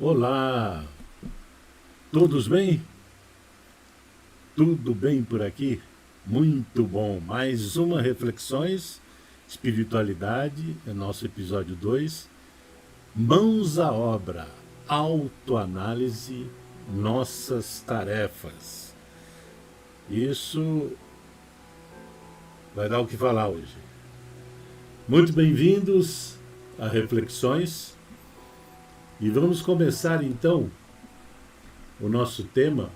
Olá, todos bem? Tudo bem por aqui? Muito bom. Mais uma Reflexões, Espiritualidade, é nosso episódio 2. Mãos à obra, autoanálise, nossas tarefas. Isso vai dar o que falar hoje. Muito bem-vindos a Reflexões e vamos começar então o nosso tema.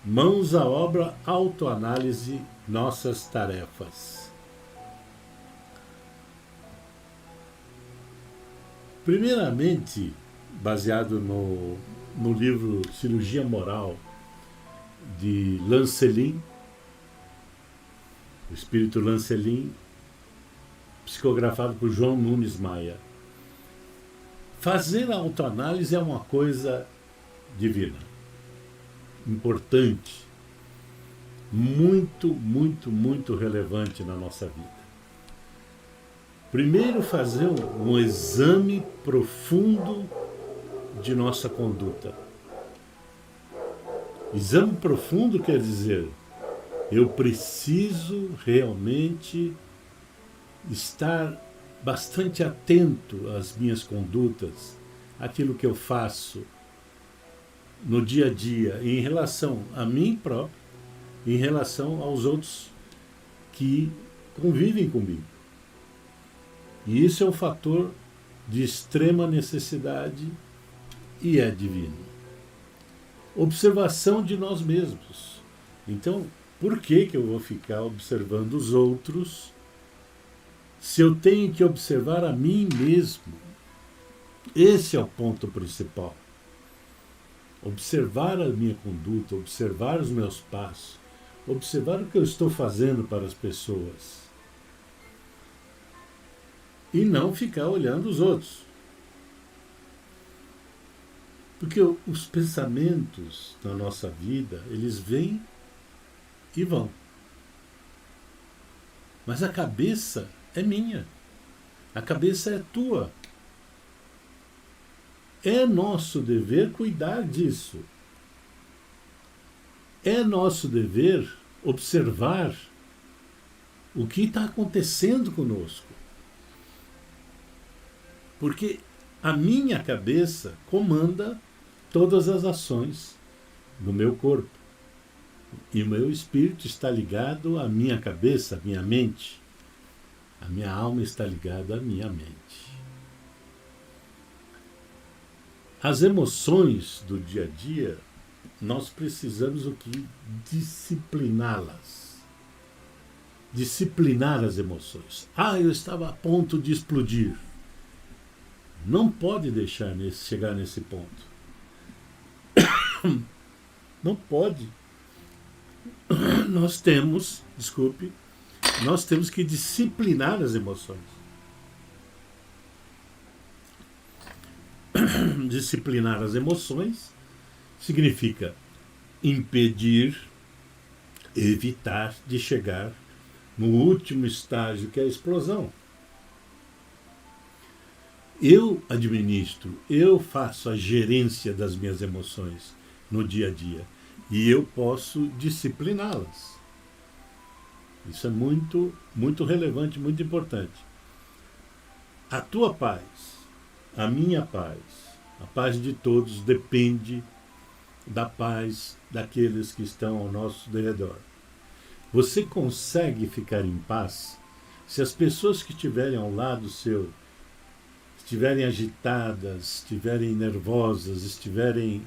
Mãos à obra, autoanálise, nossas tarefas. Primeiramente, baseado no livro Cirurgia Moral de Lancelin, o espírito Lancelin, psicografado por João Nunes Maia. Fazer a autoanálise é uma coisa divina, importante, muito relevante na nossa vida. Primeiro, fazer um exame profundo de nossa conduta. Exame profundo quer dizer, eu preciso realmente estar bastante atento às minhas condutas, àquilo que eu faço no dia a dia, em relação a mim próprio, em relação aos outros que convivem comigo. E isso é um fator de extrema necessidade e é divino. Observação de nós mesmos. Então, por que eu vou ficar observando os outros se eu tenho que observar a mim mesmo? Esse é o ponto principal. Observar a minha conduta, observar os meus passos, observar o que eu estou fazendo para as pessoas. E não ficar olhando os outros. Porque os pensamentos na nossa vida, eles vêm e vão. Mas a cabeça é minha. A cabeça é tua. É nosso dever cuidar disso. É nosso dever observar o que está acontecendo conosco. Porque a minha cabeça comanda todas as ações do meu corpo. E o meu espírito está ligado à minha cabeça, à minha mente. A minha alma está ligada à minha mente. As emoções do dia a dia, nós precisamos o que? Discipliná-las. Disciplinar as emoções. Eu estava a ponto de explodir. Não pode deixar chegar nesse ponto. Não pode. Nós temos que disciplinar as emoções. Disciplinar as emoções significa impedir, evitar de chegar no último estágio, que é a explosão. Eu administro, eu faço a gerência das minhas emoções no dia a dia e eu posso discipliná-las. Isso é muito relevante, muito importante. A tua paz, a minha paz, a paz de todos depende da paz daqueles que estão ao nosso redor. Você consegue ficar em paz se as pessoas que estiverem ao lado seu estiverem agitadas, estiverem nervosas, estiverem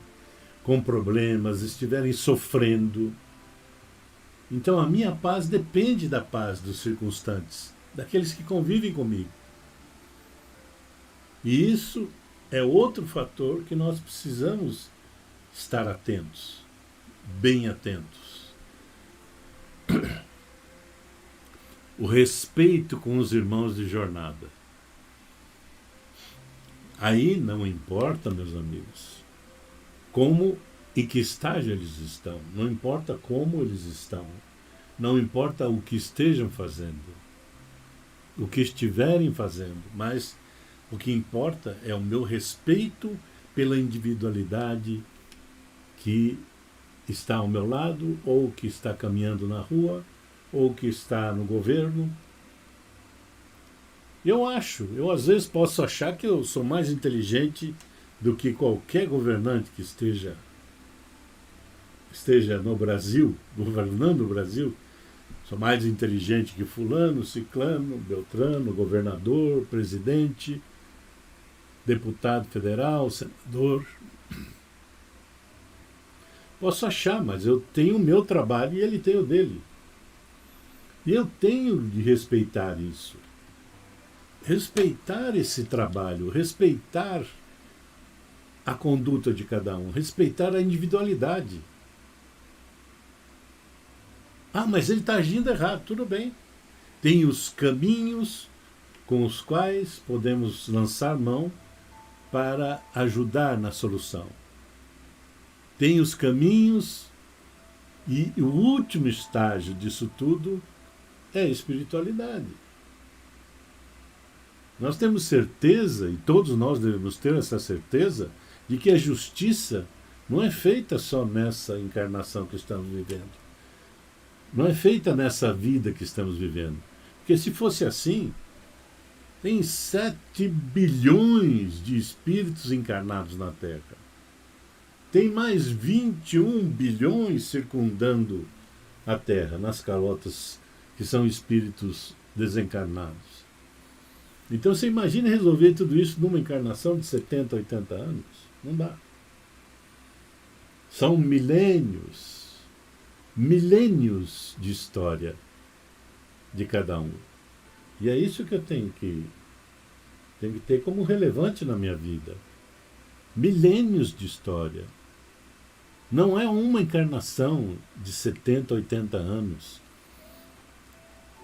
com problemas, estiverem sofrendo. Então a minha paz depende da paz dos circunstantes, daqueles que convivem comigo. E isso é outro fator que nós precisamos estar atentos, bem atentos. O respeito com os irmãos de jornada. Aí não importa, meus amigos, como e que estágio eles estão. Não importa como eles estão. Não importa o que estejam fazendo. O que estiverem fazendo. Mas O que importa é o meu respeito pela individualidade que está ao meu lado, ou que está caminhando na rua, ou que está no governo. Eu às vezes posso achar que eu sou mais inteligente do que qualquer governante que esteja no Brasil, governando o Brasil. Sou mais inteligente que fulano, ciclano, beltrano, governador, presidente, deputado federal, senador. Posso achar, mas eu tenho o meu trabalho e ele tem o dele. E eu tenho de respeitar isso. Respeitar esse trabalho, respeitar a conduta de cada um, respeitar a individualidade. Ah, mas ele está agindo errado, tudo bem. Tem os caminhos com os quais podemos lançar mão para ajudar na solução. Tem os caminhos e o último estágio disso tudo é a espiritualidade. Nós temos certeza, e todos nós devemos ter essa certeza, de que a justiça não é feita só nessa encarnação que estamos vivendo. Não é feita nessa vida que estamos vivendo. Porque se fosse assim, tem 7 bilhões de espíritos encarnados na Terra. Tem mais 21 bilhões circundando a Terra, nas calotas que são espíritos desencarnados. Então você imagina resolver tudo isso numa encarnação de 70, 80 anos? Não dá. São milênios de história de cada um. E é isso que eu tenho que ter como relevante na minha vida. Milênios de história. Não é uma encarnação de 70, 80 anos.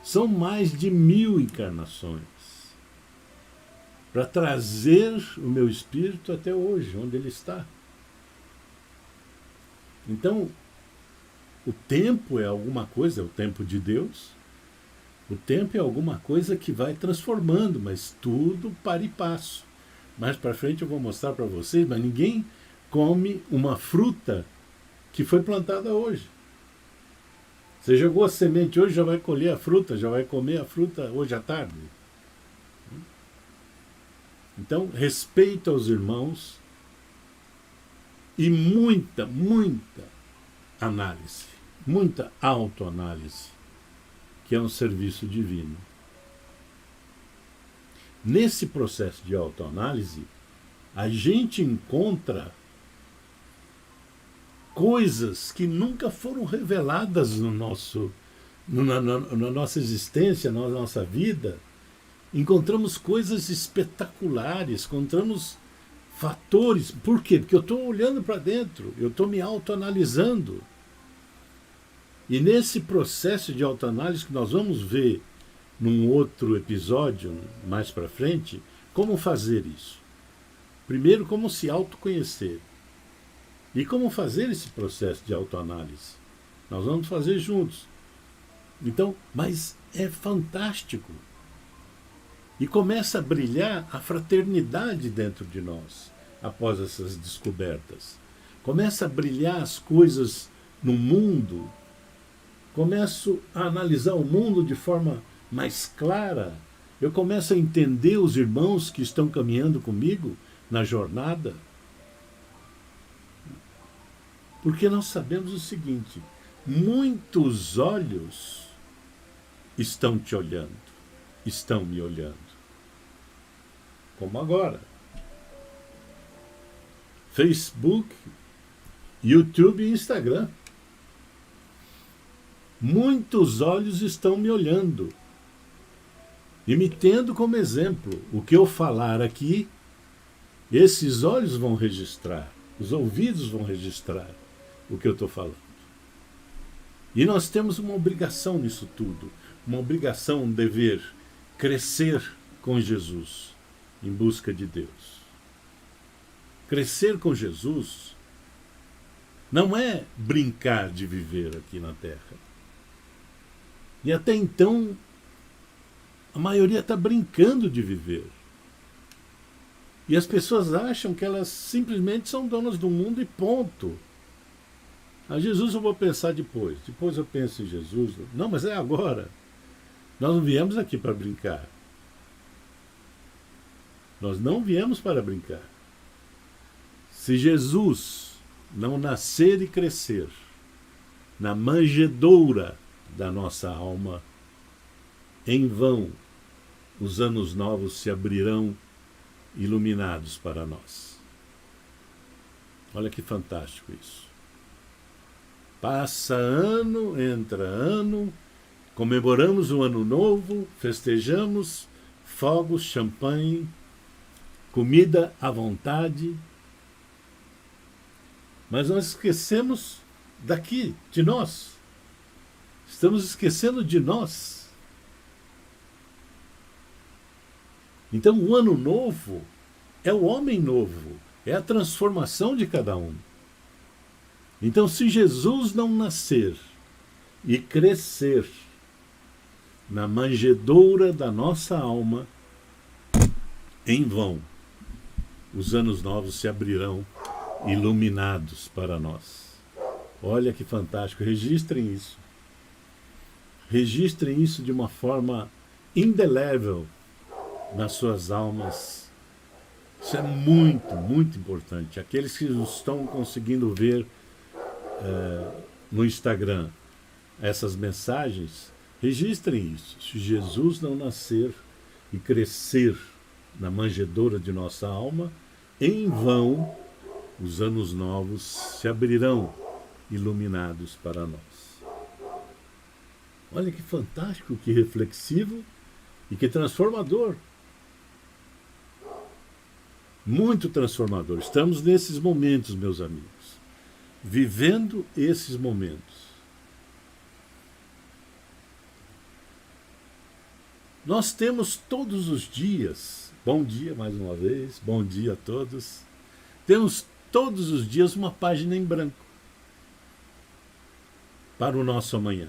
São mais de 1000 encarnações para trazer o meu espírito até hoje, onde ele está. Então, o tempo é alguma coisa, é o tempo de Deus. O tempo é alguma coisa que vai transformando, mas tudo para e passo. Mais para frente eu vou mostrar para vocês, mas ninguém come uma fruta que foi plantada hoje. Você jogou a semente hoje, já vai colher a fruta, já vai comer a fruta hoje à tarde. Então, respeito aos irmãos e muita análise, muita autoanálise, que é um serviço divino. Nesse processo de autoanálise, a gente encontra coisas que nunca foram reveladas na nossa existência, na nossa vida. Encontramos coisas espetaculares, encontramos fatores. Por quê? Porque eu estou olhando para dentro, eu estou me autoanalisando. E nesse processo de autoanálise que nós vamos ver num outro episódio, mais para frente, como fazer isso. Primeiro, como se autoconhecer. E como fazer esse processo de autoanálise. Nós vamos fazer juntos. Então, mas é fantástico. E começa a brilhar a fraternidade dentro de nós, após essas descobertas. Começa a brilhar as coisas no mundo. Começo a analisar o mundo de forma mais clara. Eu começo a entender os irmãos que estão caminhando comigo na jornada. Porque nós sabemos o seguinte: muitos olhos estão te olhando, estão me olhando. Como agora. Facebook, YouTube e Instagram. Muitos olhos estão me olhando e me tendo como exemplo. O que eu falar aqui, esses olhos vão registrar, os ouvidos vão registrar o que eu estou falando. E nós temos uma obrigação nisso tudo, uma obrigação, um dever, crescer com Jesus, em busca de Deus. Crescer com Jesus não é brincar de viver aqui na Terra. E até então, a maioria está brincando de viver. E as pessoas acham que elas simplesmente são donas do mundo e ponto. A Jesus eu vou pensar depois. Depois eu penso em Jesus. Não, mas é agora. Nós não viemos aqui para brincar. Nós não viemos para brincar. Se Jesus não nascer e crescer na manjedoura da nossa alma, em vão os anos novos se abrirão iluminados para nós. Olha que fantástico isso. Passa ano, entra ano, comemoramos o ano novo, festejamos, fogos, champanhe, comida à vontade, mas nós esquecemos daqui, de nós. Estamos esquecendo de nós. Então o ano novo é o homem novo, é a transformação de cada um. Então, se Jesus não nascer e crescer na manjedoura da nossa alma, em vão os anos novos se abrirão iluminados para nós. Olha que fantástico, registrem isso. Registrem isso de uma forma indelével nas suas almas. Isso é muito, muito importante. Aqueles que estão conseguindo ver no Instagram essas mensagens, registrem isso. Se Jesus não nascer e crescer na manjedoura de nossa alma, em vão os anos novos se abrirão iluminados para nós. Olha que fantástico, que reflexivo e que transformador. Muito transformador. Estamos nesses momentos, meus amigos, vivendo esses momentos. Nós temos todos os dias, bom dia mais uma vez, bom dia a todos, temos todos os dias uma página em branco para o nosso amanhã.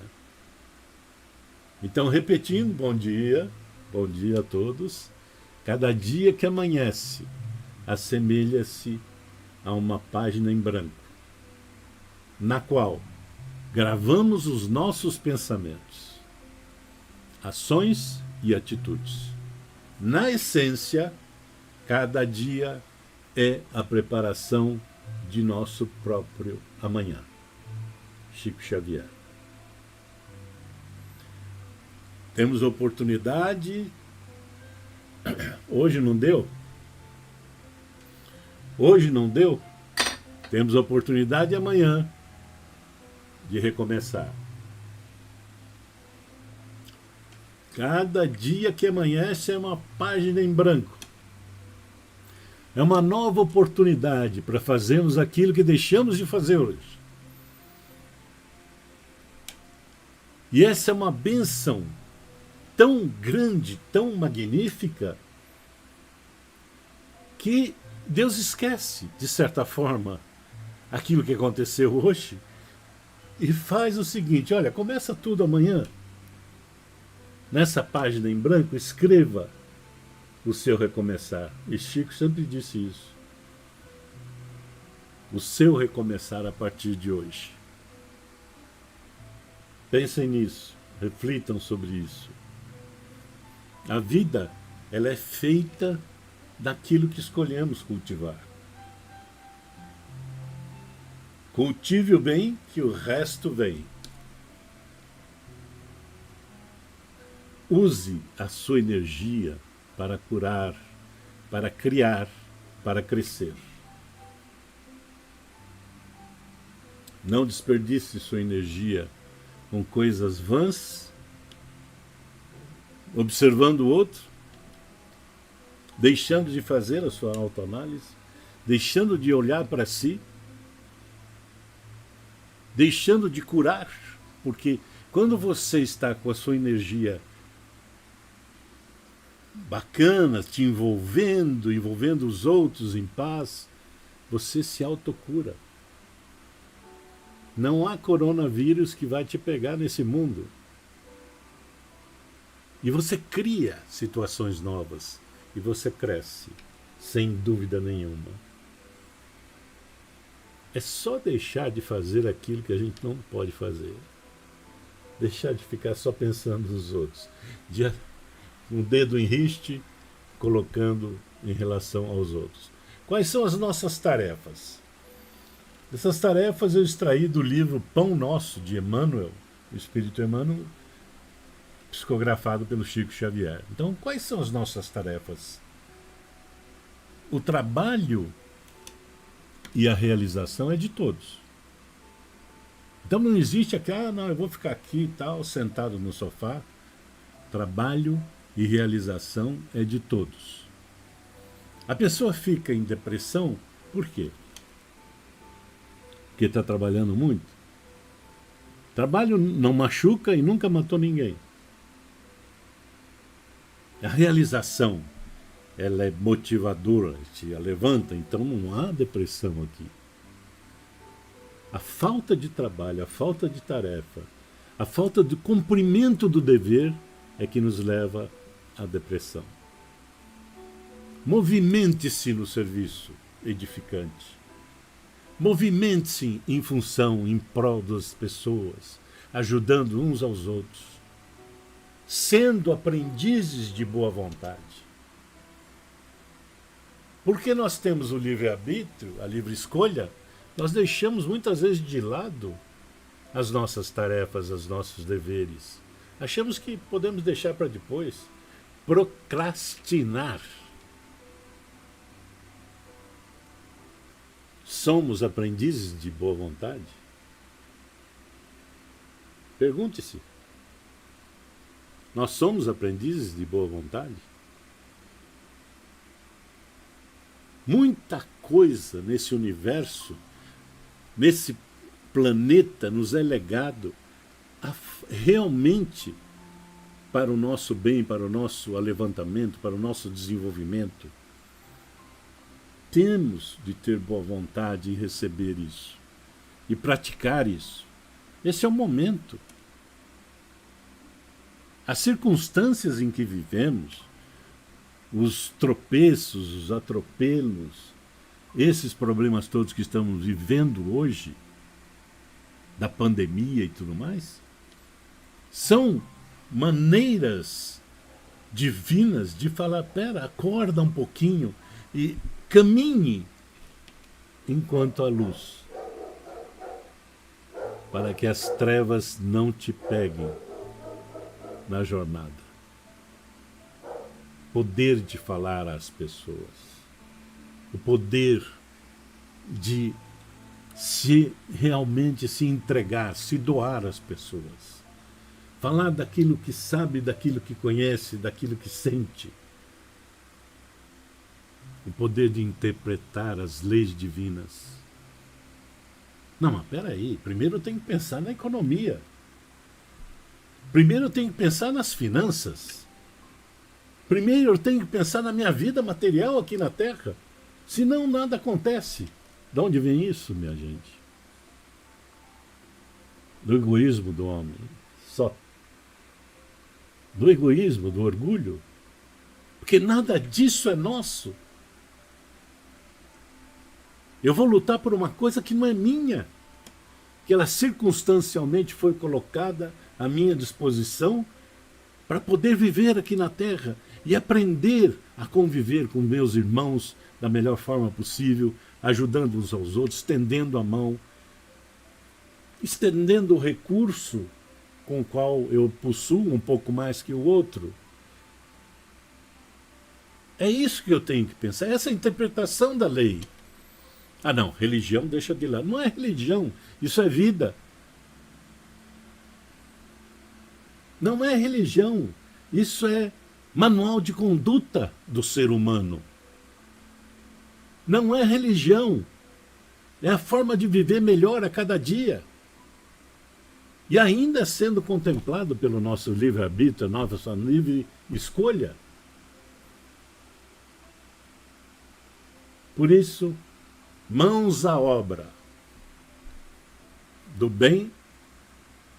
Então, repetindo, bom dia a todos, cada dia que amanhece assemelha-se a uma página em branco, na qual gravamos os nossos pensamentos, ações e atitudes. Na essência, cada dia é a preparação de nosso próprio amanhã. Chico Xavier. Temos oportunidade. Hoje não deu? Hoje não deu? Temos oportunidade amanhã de recomeçar. Cada dia que amanhece é uma página em branco. É uma nova oportunidade para fazermos aquilo que deixamos de fazer hoje. E essa é uma bênção tão grande, tão magnífica, que Deus esquece, de certa forma, aquilo que aconteceu hoje e faz o seguinte: olha, começa tudo amanhã. Nessa página em branco, escreva o seu recomeçar. E Chico sempre disse isso. O seu recomeçar a partir de hoje. Pensem nisso, reflitam sobre isso. A vida, ela é feita daquilo que escolhemos cultivar. Cultive o bem, que o resto vem. Use a sua energia para curar, para criar, para crescer. Não desperdice sua energia com coisas vãs, observando o outro, deixando de fazer a sua autoanálise, deixando de olhar para si, deixando de curar, porque quando você está com a sua energia bacana, te envolvendo os outros em paz, você se autocura. Não há coronavírus que vai te pegar nesse mundo. E você cria situações novas e você cresce. sem dúvida nenhuma. É só deixar de fazer aquilo que a gente não pode fazer. Deixar de ficar só pensando nos outros. De um dedo em riste, colocando em relação aos outros. Quais são as nossas tarefas? Essas tarefas eu extraí do livro Pão Nosso, de Emmanuel, o Espírito Emmanuel, psicografado pelo Chico Xavier. Então, quais são as nossas tarefas? O trabalho e a realização é de todos. Então não existe aqui, não, eu vou ficar aqui e tal, sentado no sofá. Trabalho e realização é de todos. A pessoa fica em depressão, por quê? Porque está trabalhando muito. Trabalho não machuca e nunca matou ninguém. A realização, ela é motivadora, te levanta, então não há depressão aqui. A falta de trabalho, a falta de tarefa, a falta de cumprimento do dever é que nos leva à depressão. Movimente-se no serviço edificante. Movimente-se em função, em prol das pessoas, ajudando uns aos outros, sendo aprendizes de boa vontade. Porque nós temos o livre-arbítrio, a livre escolha, nós deixamos muitas vezes de lado as nossas tarefas, os nossos deveres. Achamos que podemos deixar para depois. Procrastinar. Somos aprendizes de boa vontade? Pergunte-se. Nós somos aprendizes de boa vontade? Muita coisa nesse universo, nesse planeta, nos é legado realmente para o nosso bem, para o nosso alevantamento, para o nosso desenvolvimento. Temos de ter boa vontade em receber isso e praticar isso. Esse é o momento. As circunstâncias em que vivemos, os tropeços, os atropelos, esses problemas todos que estamos vivendo hoje, da pandemia e tudo mais, são maneiras divinas de falar, pera, acorda um pouquinho e caminhe enquanto a luz, para que as trevas não te peguem na jornada. Poder de falar às pessoas, o poder de realmente se entregar, se doar às pessoas, falar daquilo que sabe, daquilo que conhece, daquilo que sente. O poder de interpretar as leis divinas. Não, mas peraí, primeiro eu tenho que pensar na economia. Primeiro eu tenho que pensar nas finanças. Primeiro eu tenho que pensar na minha vida material aqui na Terra. Senão nada acontece. De onde vem isso, minha gente? Do egoísmo do homem. Só. Do egoísmo, do orgulho. Porque nada disso é nosso. Eu vou lutar por uma coisa que não é minha, que ela circunstancialmente foi colocada à minha disposição para poder viver aqui na Terra e aprender a conviver com meus irmãos da melhor forma possível, ajudando uns aos outros, estendendo a mão, estendendo o recurso com o qual eu possuo um pouco mais que o outro. É isso que eu tenho que pensar, essa é a interpretação da lei. Ah não, religião deixa de lado. Não é religião, isso é vida. Não é religião, isso é manual de conduta do ser humano. Não é religião, é a forma de viver melhor a cada dia. E ainda sendo contemplado pelo nosso livre-arbítrio, a nossa livre escolha. Por isso, mãos à obra do bem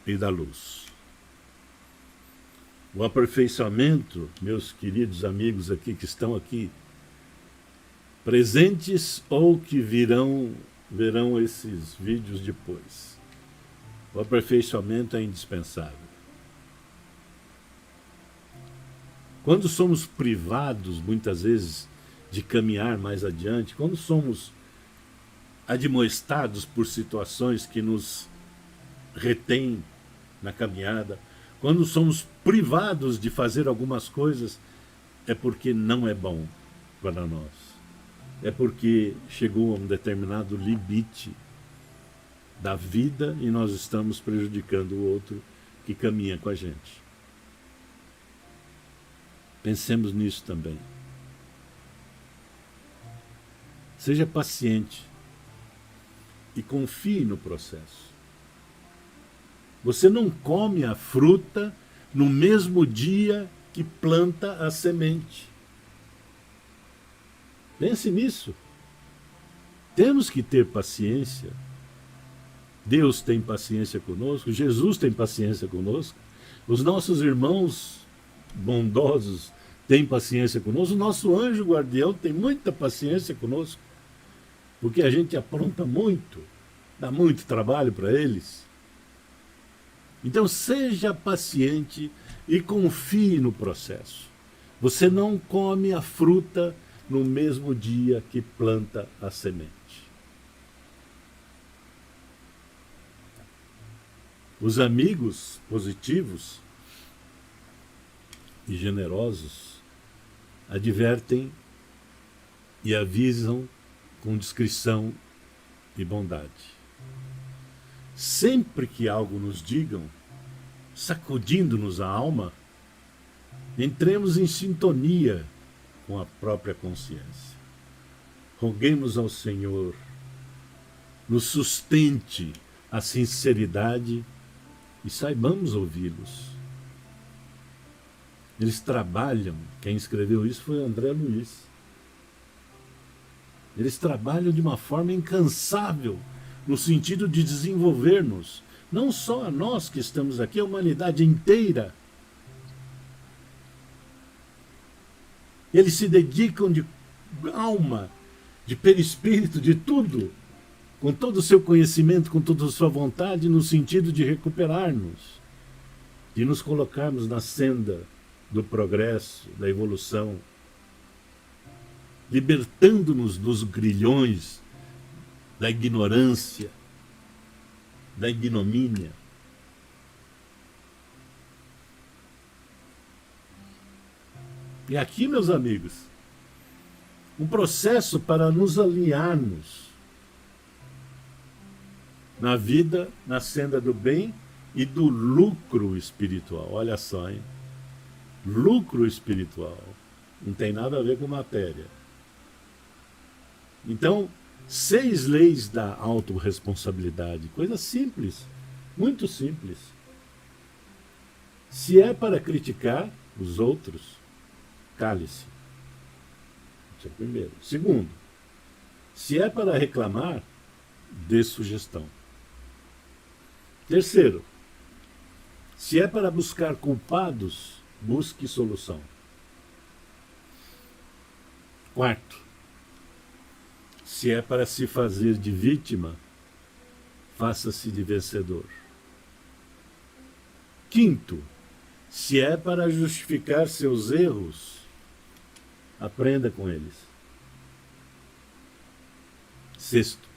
e da luz. O aperfeiçoamento, meus queridos amigos aqui que estão aqui presentes ou que verão esses vídeos depois. O aperfeiçoamento é indispensável. Quando somos privados, muitas vezes, de caminhar mais adiante, quando somos admoestados por situações que nos retêm na caminhada, quando somos privados de fazer algumas coisas, é porque não é bom para nós. É porque chegou a um determinado limite da vida e nós estamos prejudicando o outro que caminha com a gente. Pensemos nisso também. Seja paciente e confie no processo. Você não come a fruta no mesmo dia que planta a semente. Pense nisso. Temos que ter paciência. Deus tem paciência conosco, Jesus tem paciência conosco, os nossos irmãos bondosos têm paciência conosco, o nosso anjo guardião tem muita paciência conosco, porque a gente apronta muito, dá muito trabalho para eles. Então seja paciente e confie no processo. Você não come a fruta no mesmo dia que planta a semente. Os amigos positivos e generosos advertem e avisam com discrição e bondade. Sempre que algo nos digam, sacudindo-nos a alma, entremos em sintonia com a própria consciência. Roguemos ao Senhor, nos sustente a sinceridade e saibamos ouvi-los. Eles trabalham, quem escreveu isso foi André Luiz. Eles trabalham de uma forma incansável, no sentido de desenvolver-nos, não só a nós que estamos aqui, a humanidade inteira. Eles se dedicam de alma, de perispírito, de tudo, com todo o seu conhecimento, com toda a sua vontade, no sentido de recuperar-nos, de nos colocarmos na senda do progresso, da evolução, libertando-nos dos grilhões, da ignorância, da ignomínia. E aqui, meus amigos, um processo para nos alinharmos na vida, na senda do bem e do lucro espiritual. Olha só, hein? Lucro espiritual. Não tem nada a ver com matéria. Então, 6 leis da autorresponsabilidade. Coisa simples, muito simples. Se é para criticar os outros, cale-se. Isso é o primeiro. Segundo, se é para reclamar, dê sugestão. Terceiro, se é para buscar culpados, busque solução. Quarto, se é para se fazer de vítima, faça-se de vencedor. Quinto, se é para justificar seus erros, aprenda com eles. Sexto,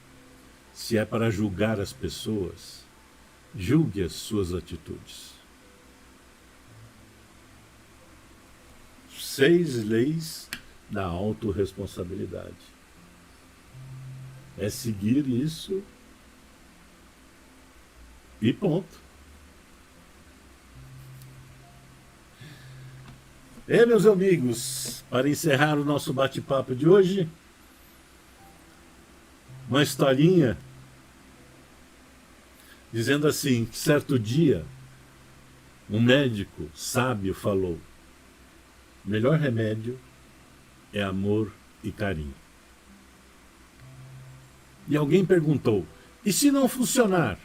se é para julgar as pessoas, julgue as suas atitudes. 6 leis da autorresponsabilidade. É seguir isso e ponto. Meus amigos, para encerrar o nosso bate-papo de hoje, uma historinha dizendo assim, que certo dia um médico sábio falou: o melhor remédio é amor e carinho. E alguém perguntou: e se não funcionar?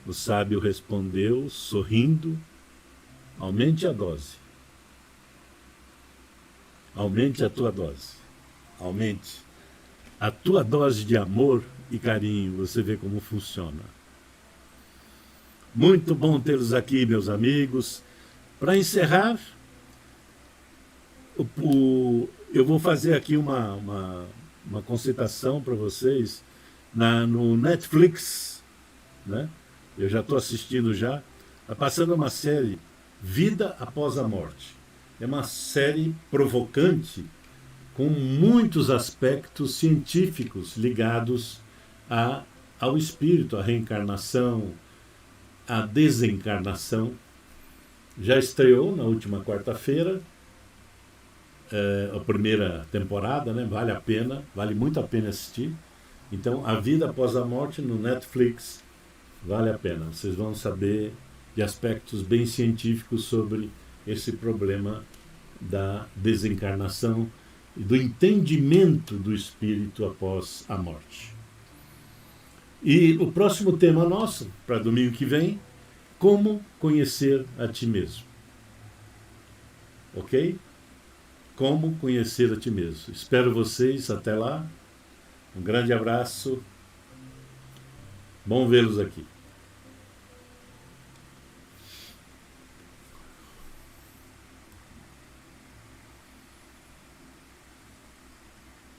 O sábio respondeu, sorrindo: aumente a dose. Aumente a tua dose. aumente a tua dose de amor e carinho, você vê como funciona. Muito bom tê-los aqui, meus amigos. Para encerrar, eu vou fazer aqui uma conceitação para vocês no Netflix, né? Eu já estou assistindo já. Está passando uma série, Vida Após a Morte. É uma série provocante, com muitos aspectos científicos ligados ao espírito, à reencarnação, à desencarnação. Já estreou na última quarta-feira, a primeira temporada, né? Vale a pena, vale muito a pena assistir. Então, A Vida Após a Morte no Netflix, vale a pena. Vocês vão saber de aspectos bem científicos sobre esse problema da desencarnação e do entendimento do espírito após a morte. E o próximo tema nosso, para domingo que vem, como conhecer a ti mesmo. Ok? Como conhecer a ti mesmo. Espero vocês até lá. Um grande abraço. Bom vê-los aqui.